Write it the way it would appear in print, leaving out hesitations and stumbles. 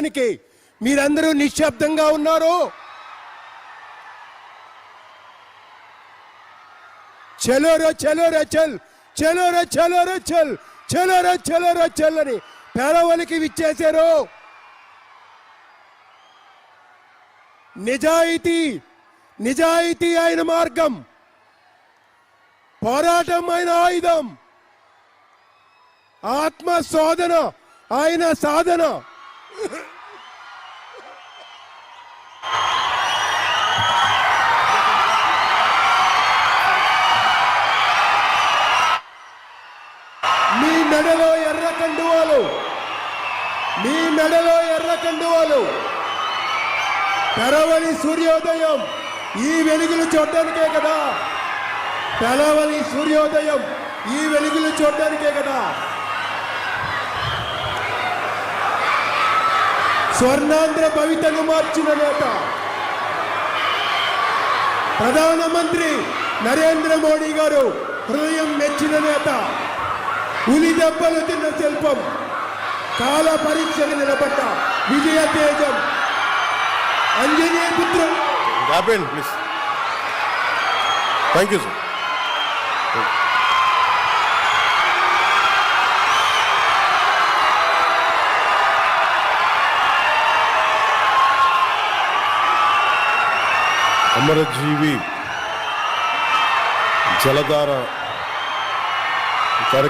దానికి మీరందరూ నిశ్శబ్దంగా ఉన్నారు. చలో రే చలో రే చల్, చలో రే చలో రే చల్, చలో రే చలో రే చల్ అని పేదవాళ్ళకి విచ్చేశారు. నిజాయితీ ఆయన మార్గం, పోరాటం ఆయన ఆయుధం, ఆత్మ శోధన ఆయన సాధన. మీ మెడలో ఎర్ర కండువాలు, తెరవని సూర్యోదయం ఈ వెలుగులు చూడడానికే కదా. తెరవని సూర్యోదయం ఈ వెలుగులు చూడడానికే కదా. స్వర్ణాంధ్ర భవితను మార్చిన నేత ప్రధానమంత్రి నరేంద్ర మోడీ గారు హృదయం మెచ్చిన నేత, ఉలి దెబ్బలు తిన్న శిల్పం, కాల పరీక్షకు నిలబడ్డ విజయ తేజం, అంజనీ పుత్రుడు. Please. Thank you sir. Amarajeevi జలధార